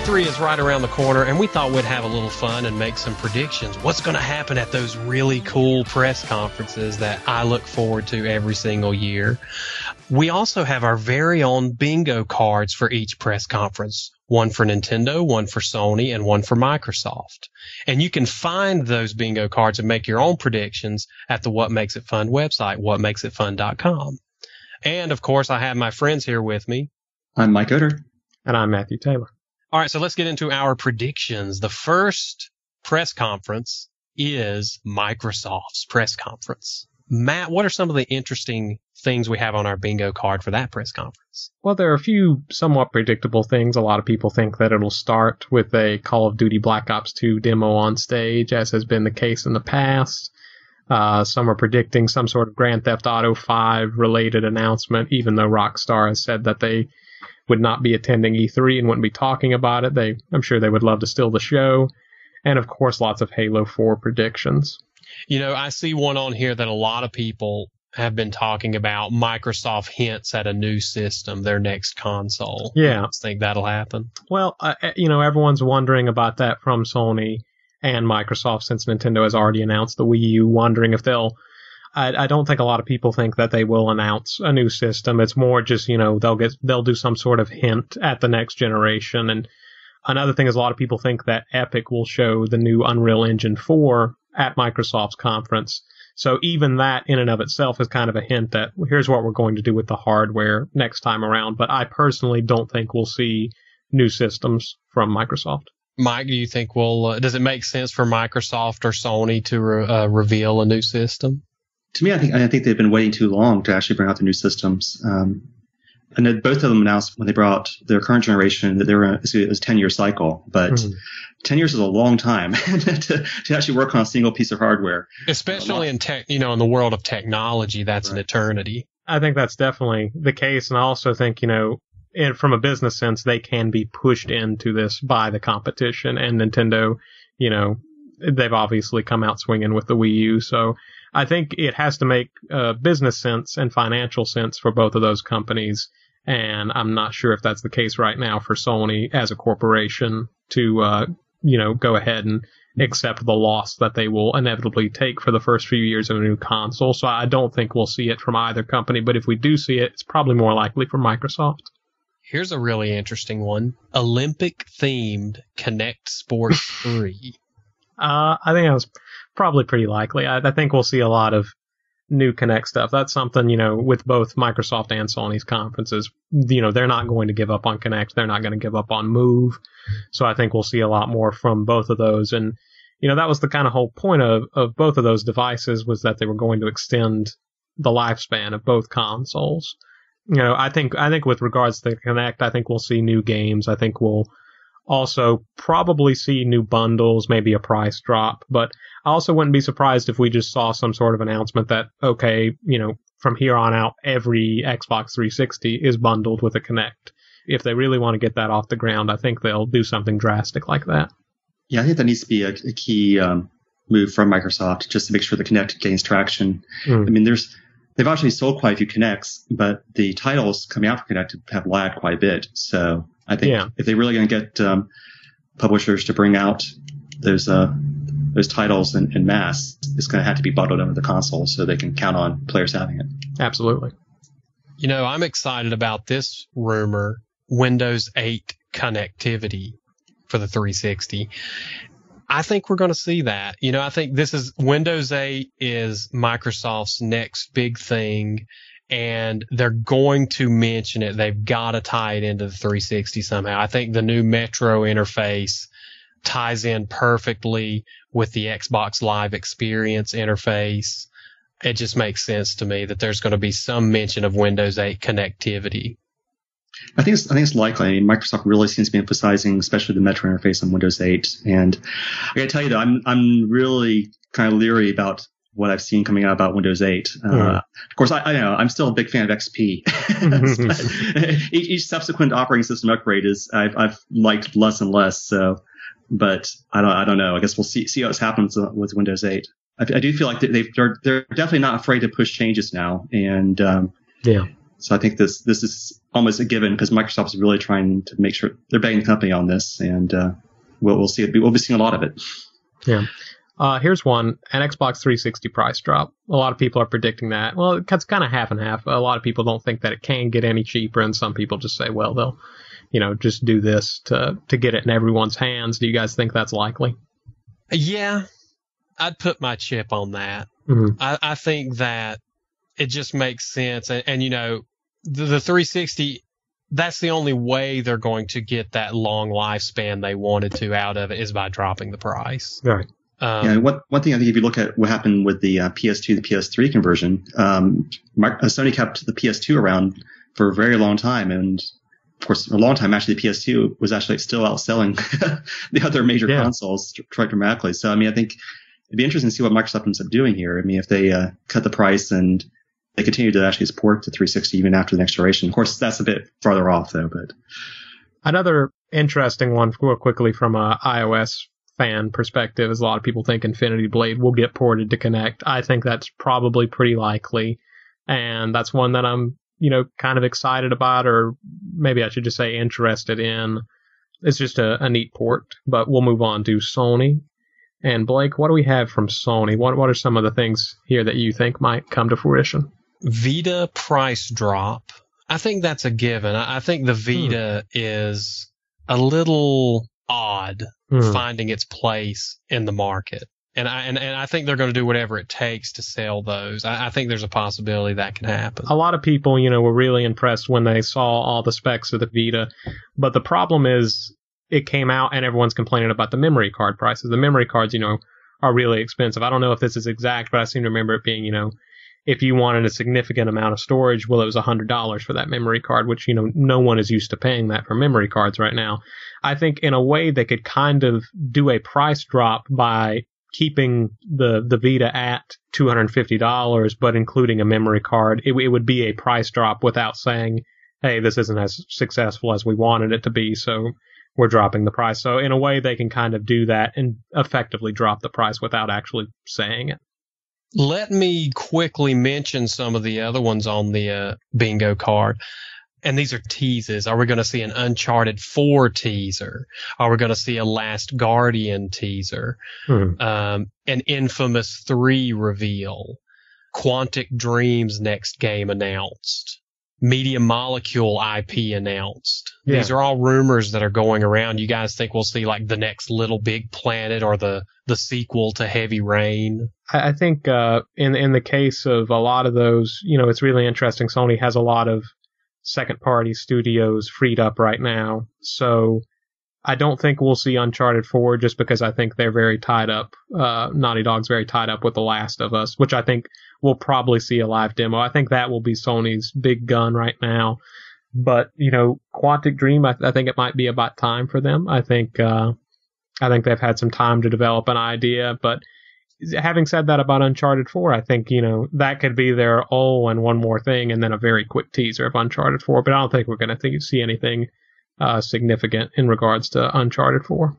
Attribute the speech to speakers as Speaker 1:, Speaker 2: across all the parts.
Speaker 1: E3 is right around the corner, and we thought we'd have a little fun and make some predictions. What's going to happen at those really cool press conferences that I look forward to every single year? We also have our very own bingo cards for each press conference. One for Nintendo, one for Sony, and one for Microsoft. And you can find those bingo cards and make your own predictions at the What Makes It Fun website, whatmakesitfun.com. And, of course, I have my friends here with me.
Speaker 2: I'm Mike Oder.
Speaker 3: And I'm Matthew Taylor.
Speaker 1: All right, so let's get into our predictions. The first press conference is Microsoft's press conference. Matt, what are some of the interesting things we have on our bingo card for that press conference?
Speaker 3: Well, there are a few somewhat predictable things. A lot of people think that it'll start with a Call of Duty Black Ops 2 demo on stage, as has been the case in the past. Some are predicting some sort of Grand Theft Auto 5 related announcement, even though Rockstar has said that they would not be attending E3 and wouldn't be talking about it. I'm sure they would love to steal the show. And, of course, lots of Halo 4 predictions.
Speaker 1: You know, I see one on here that a lot of people have been talking about. Microsoft hints at a new system, their next console.
Speaker 3: Yeah.
Speaker 1: I think that'll happen.
Speaker 3: Well, everyone's wondering about that from Sony and Microsoft since Nintendo has already announced the Wii U, wondering if they'll... I don't think a lot of people think that they will announce a new system. It's more just, they'll do some sort of hint at the next generation. And another thing is a lot of people think that Epic will show the new Unreal Engine 4 at Microsoft's conference. So even that in and of itself is kind of a hint that here's what we're going to do with the hardware next time around. But I personally don't think we'll see new systems from Microsoft.
Speaker 1: Mike, do you think does it make sense for Microsoft or Sony to reveal a new system?
Speaker 2: To me, I think they've been waiting too long to actually bring out the new systems. I know both of them announced when they brought out their current generation that it was a 10-year cycle, but 10 years is a long time to actually work on a single piece of hardware.
Speaker 1: Especially in in the world of technology, that's an eternity.
Speaker 3: I think that's definitely the case, and I also think from a business sense, they can be pushed into this by the competition, and Nintendo, they've obviously come out swinging with the Wii U, so I think it has to make business sense and financial sense for both of those companies, and I'm not sure if that's the case right now for Sony as a corporation to, go ahead and accept the loss that they will inevitably take for the first few years of a new console. So I don't think we'll see it from either company, but if we do see it, it's probably more likely from Microsoft.
Speaker 1: Here's a really interesting one. Olympic-themed Kinect Sports 3.
Speaker 3: I think that was probably pretty likely. I think we'll see a lot of new Kinect stuff. That's something, with both Microsoft and Sony's conferences, they're not going to give up on Kinect. They're not going to give up on Move. So I think we'll see a lot more from both of those. And, that was the kind of whole point of both of those devices was that they were going to extend the lifespan of both consoles. I think with regards to the Kinect, I think we'll see new games. I think we'll also probably see new bundles, maybe a price drop, but I also wouldn't be surprised if we just saw some sort of announcement that, okay, from here on out, every Xbox 360 is bundled with a Kinect. If they really want to get that off the ground, I think they'll do something drastic like that.
Speaker 2: Yeah, I think that needs to be a key move from Microsoft just to make sure the Kinect gains traction. I mean, they've actually sold quite a few Kinects, but the titles coming out for Kinect have lagged quite a bit. So I think if they're really going to get publishers to bring out those titles in mass, it's going to have to be bundled under the console so they can count on players having it.
Speaker 3: Absolutely.
Speaker 1: I'm excited about this rumor, Windows 8 connectivity for the 360. I think we're going to see that. I think Windows 8 is Microsoft's next big thing, and they're going to mention it. They've got to tie it into the 360 somehow. I think the new Metro interface ties in perfectly with the Xbox Live Experience interface. It just makes sense to me that there's going to be some mention of Windows 8 connectivity.
Speaker 2: I think it's likely. I mean, Microsoft really seems to be emphasizing, especially the Metro interface on Windows 8. And I got to tell you, though, I'm really kind of leery about what I've seen coming out about Windows 8. Of course, I know I'm still a big fan of XP. Each subsequent operating system upgrade I've liked less and less. So, but I don't know. I guess we'll see what happens with Windows 8. I do feel like they're definitely not afraid to push changes now, and so I think this is almost a given because Microsoft is really trying to make sure they're betting the company on this, and we'll see. We'll be seeing a lot of it.
Speaker 3: Yeah. Here's one, an Xbox 360 price drop. A lot of people are predicting that. Well, it's kind of half and half. A lot of people don't think that it can get any cheaper, and some people just say, well, they'll, just do this to get it in everyone's hands. Do you guys think that's likely?
Speaker 1: Yeah, I'd put my chip on that.
Speaker 3: Mm-hmm.
Speaker 1: I think that it just makes sense. And the 360, that's the only way they're going to get that long lifespan they wanted to out of it is by dropping the price.
Speaker 3: Right.
Speaker 2: One thing I think if you look at what happened with the PS2 to PS3 conversion, Sony kept the PS2 around for a very long time, and of course, a long time actually the PS2 was actually still outselling the other major consoles quite dramatically. So I think it'd be interesting to see what Microsoft ends up doing here. If they cut the price and they continue to actually support the 360 even after the next generation. Of course, that's a bit farther off though. But
Speaker 3: another interesting one, real quickly from a iOS fan perspective, is a lot of people think Infinity Blade will get ported to Kinect. I think that's probably pretty likely, and that's one that I'm kind of excited about, or maybe I should just say interested in. It's just a neat port. But we'll move on to Sony. And Blake, what do we have from Sony? What are some of the things here that you think might come to fruition?
Speaker 1: Vita price drop. I think that's a given. I think the Vita is a little odd finding its place in the market. And I think they're going to do whatever it takes to sell those. I think there's a possibility that can happen.
Speaker 3: A lot of people, were really impressed when they saw all the specs of the Vita. But the problem is it came out and everyone's complaining about the memory card prices. The memory cards, are really expensive. I don't know if this is exact, but I seem to remember it being, if you wanted a significant amount of storage, well, it was $100 for that memory card, which, no one is used to paying that for memory cards right now. I think in a way they could kind of do a price drop by keeping the Vita at $250, but including a memory card. It would be a price drop without saying, hey, this isn't as successful as we wanted it to be, so we're dropping the price. So in a way they can kind of do that and effectively drop the price without actually saying it.
Speaker 1: Let me quickly mention some of the other ones on the bingo card. And these are teases. Are we going to see an Uncharted 4 teaser? Are we going to see a Last Guardian teaser? An Infamous 3 reveal? Quantic Dreams next game announced? Media Molecule IP announced?
Speaker 3: Yeah.
Speaker 1: These are all rumors that are going around. You guys think we'll see like the next Little Big Planet or the sequel to Heavy Rain?
Speaker 3: I think in the case of a lot of those, it's really interesting. Sony has a lot of second-party studios freed up right now. So I don't think we'll see Uncharted 4 just because I think they're very tied up. Naughty Dog's very tied up with The Last of Us, which I think we'll probably see a live demo. I think that will be Sony's big gun right now. But, Quantic Dream, I think it might be about time for them. I think they've had some time to develop an idea. But having said that about Uncharted 4, I think, that could be their and one more thing and then a very quick teaser of Uncharted 4. But I don't think we're going to see anything significant in regards to Uncharted 4.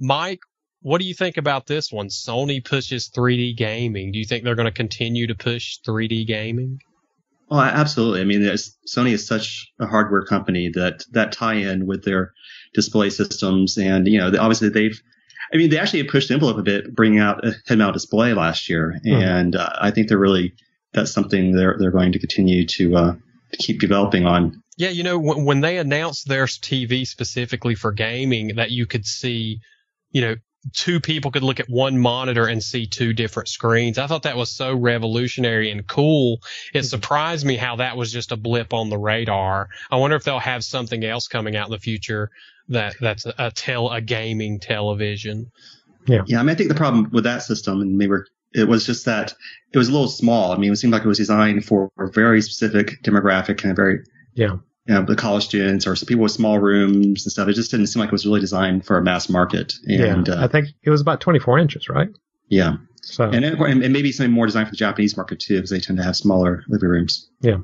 Speaker 1: Mike, what do you think about this one? Sony pushes 3D gaming. Do you think they're going to continue to push 3D gaming?
Speaker 2: Oh, absolutely. Sony is such a hardware company that tie-in with their display systems. And, obviously they actually pushed the envelope a bit, bringing out a head-mount display last year. And I think that's something they're going to continue to keep developing on.
Speaker 1: Yeah, when they announced their TV specifically for gaming, that you could see, two people could look at one monitor and see two different screens. I thought that was so revolutionary and cool. It surprised me how that was just a blip on the radar. I wonder if they'll have something else coming out in the future that's a gaming television.
Speaker 2: Yeah. I think the problem with that system, and it was just that it was a little small. It seemed like it was designed for a very specific demographic and a very the college students or some people with small rooms and stuff. It just didn't seem like it was really designed for a mass market. And
Speaker 3: I think it was about 24 inches, right?
Speaker 2: Yeah.
Speaker 3: So
Speaker 2: and maybe something more designed for the Japanese market too, because they tend to have smaller living rooms.
Speaker 3: Yeah.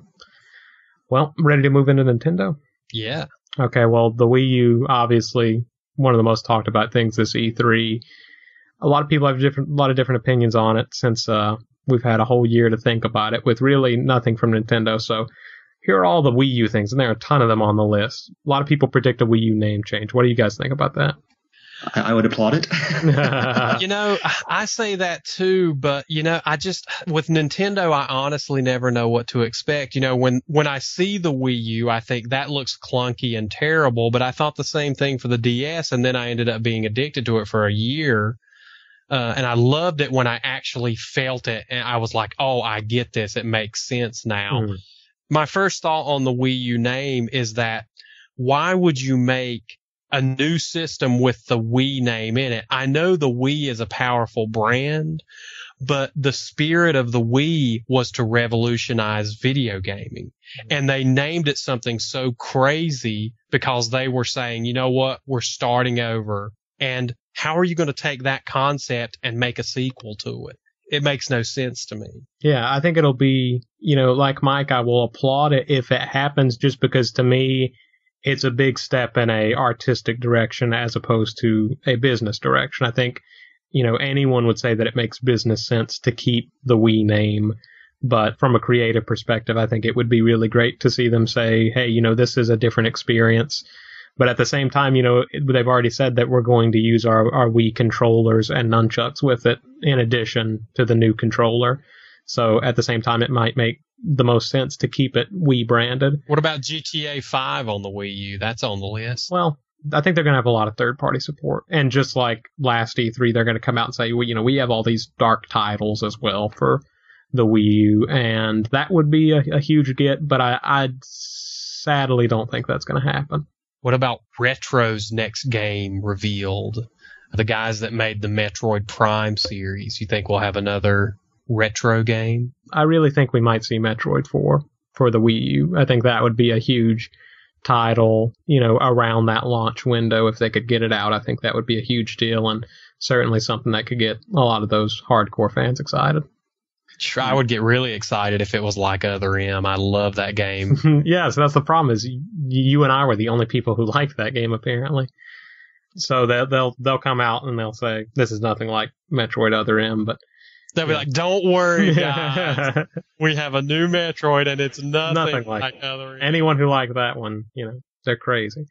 Speaker 3: Well, ready to move into Nintendo?
Speaker 1: Yeah.
Speaker 3: Okay. Well, the Wii U, obviously one of the most talked about things this E3. A lot of people have a lot of different opinions on it since we've had a whole year to think about it with really nothing from Nintendo. So here are all the Wii U things, and there are a ton of them on the list. A lot of people predict a Wii U name change. What do you guys think about that?
Speaker 2: I would applaud it.
Speaker 1: I say that too, but with Nintendo, I honestly never know what to expect. When I see the Wii U, I think that looks clunky and terrible, but I thought the same thing for the DS, and then I ended up being addicted to it for a year. And I loved it when I actually felt it, and I was like, oh, I get this. It makes sense now. Mm. My first thought on the Wii U name is that why would you make a new system with the Wii name in it? I know the Wii is a powerful brand, but the spirit of the Wii was to revolutionize video gaming. And they named it something so crazy because they were saying, you know what, we're starting over. And how are you going to take that concept and make a sequel to it? It makes no sense to me.
Speaker 3: Yeah, I think it'll be, like Mike, I will applaud it if it happens, just because to me, it's a big step in a artistic direction as opposed to a business direction. I think, anyone would say that it makes business sense to keep the Wii name. But from a creative perspective, I think it would be really great to see them say, hey, this is a different experience. But at the same time, they've already said that we're going to use our Wii controllers and nunchucks with it in addition to the new controller. So at the same time, it might make the most sense to keep it Wii branded.
Speaker 1: What about GTA 5 on the Wii U? That's on the list.
Speaker 3: Well, I think they're going to have a lot of third-party support. And just like last E3, they're going to come out and say, well, we have all these dark titles as well for the Wii U. And that would be a huge get, but I sadly don't think that's going to happen.
Speaker 1: What about Retro's next game revealed? The guys that made the Metroid Prime series, you think we'll have another Retro game?
Speaker 3: I really think we might see Metroid 4 for the Wii U. I think that would be a huge title, around that launch window. If they could get it out, I think that would be a huge deal, and certainly something that could get a lot of those hardcore fans excited.
Speaker 1: Sure, I would get really excited if it was like Other M. I love that game.
Speaker 3: Yeah, so that's the problem is you and I were the only people who liked that game, apparently. So they'll come out and they'll say, this is nothing like Metroid Other M, but
Speaker 1: they'll be like, don't worry, guys. We have a new Metroid, and it's nothing like Other M.
Speaker 3: Anyone who liked that one, they're crazy.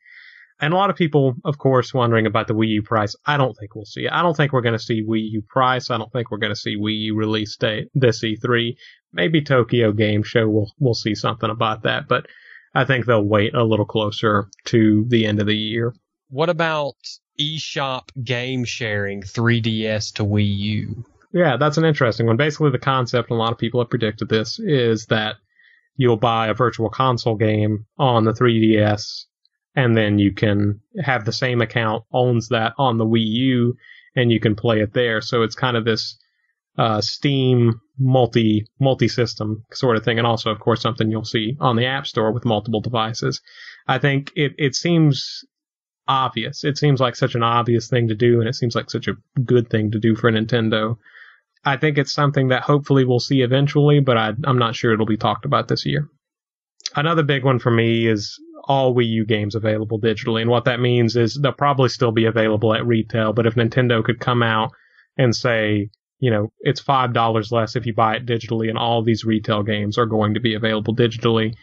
Speaker 3: And a lot of people, of course, wondering about the Wii U price. I don't think we'll see it. I don't think we're going to see Wii U price. I don't think we're going to see Wii U release date this E3. Maybe Tokyo Game Show we'll see something about that, but I think they'll wait a little closer to the end of the year.
Speaker 1: What about eShop game sharing 3DS to Wii U?
Speaker 3: Yeah, that's an interesting one. Basically, the concept, and a lot of people have predicted this, is that you'll buy a virtual console game on the 3DS, and then you can have the same account owns that on the Wii U, and you can play it there. So it's kind of this Steam multi-system sort of thing, and also, of course, something you'll see on the App Store with multiple devices. I think it seems obvious. It seems like such an obvious thing to do, and it seems like such a good thing to do for Nintendo. I think it's something that hopefully we'll see eventually, but I'm not sure it'll be talked about this year. Another big one for me is all Wii U games available digitally, and what that means is they'll probably still be available at retail, but if Nintendo could come out and say, it's $5 less if you buy it digitally, and all these retail games are going to be available digitally.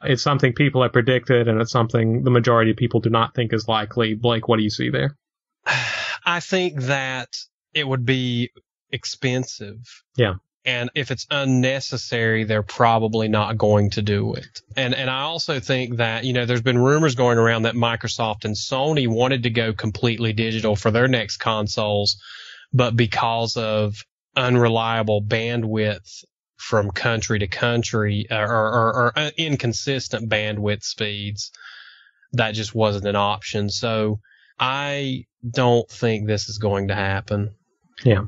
Speaker 3: It's something people have predicted, and it's something the majority of people do not think is likely. Blake, what do you see there?
Speaker 1: I think that it would be expensive.
Speaker 3: Yeah.
Speaker 1: And if it's unnecessary, they're probably not going to do it. And I also think that, there's been rumors going around that Microsoft and Sony wanted to go completely digital for their next consoles, but because of unreliable bandwidth from country to country or inconsistent bandwidth speeds, that just wasn't an option. So I don't think this is going to happen.
Speaker 3: Yeah.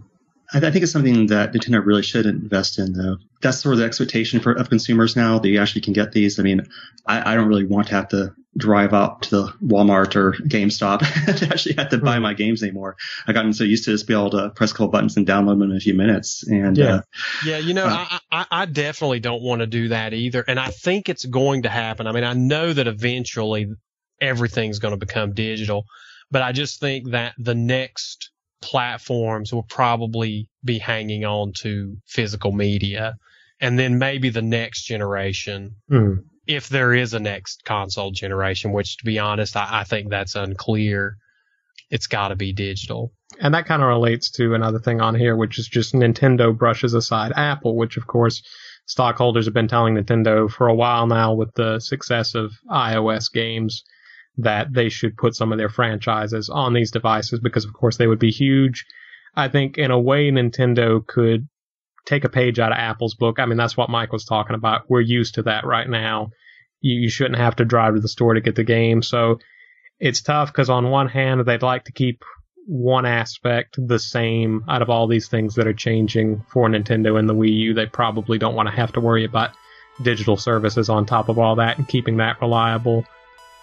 Speaker 2: I think it's something that Nintendo really should invest in, though. That's sort of the expectation of consumers now, that you actually can get these. I mean, I don't really want to have to drive up to the Walmart or GameStop to actually have to buy my games anymore. I've gotten so used to just be able to press a couple buttons and download them in a few minutes. And
Speaker 1: I definitely don't want to do that either. And I think it's going to happen. I mean, I know that eventually everything's going to become digital, but I just think that the next platforms will probably be hanging on to physical media, and then maybe the next generation if there is a next console generation, which to be honest, I think that's unclear. It's got to be digital.
Speaker 3: And that kind of relates to another thing on here, which is just Nintendo brushes aside Apple, which of course stockholders have been telling Nintendo for a while now with the success of iOS games that they should put some of their franchises on these devices because of course they would be huge. I think in a way Nintendo could take a page out of Apple's book. I mean, that's what Mike was talking about. We're used to that right now. You shouldn't have to drive to the store to get the game. So it's tough because on one hand, they'd like to keep one aspect the same out of all these things that are changing for Nintendo and the Wii U. They probably don't want to have to worry about digital services on top of all that and keeping that reliable.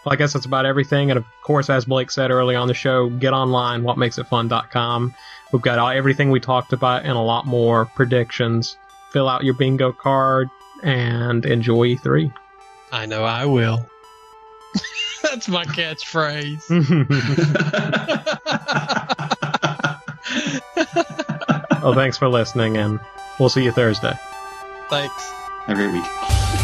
Speaker 3: Well, I guess that's about everything. And of course, as Blake said early on the show, get online, whatmakesitfun.com. We've got everything we talked about and a lot more predictions. Fill out your bingo card and enjoy E3.
Speaker 1: I know I will. That's my catchphrase.
Speaker 3: Well, thanks for listening, and we'll see you Thursday.
Speaker 1: Thanks.
Speaker 2: Have a great week.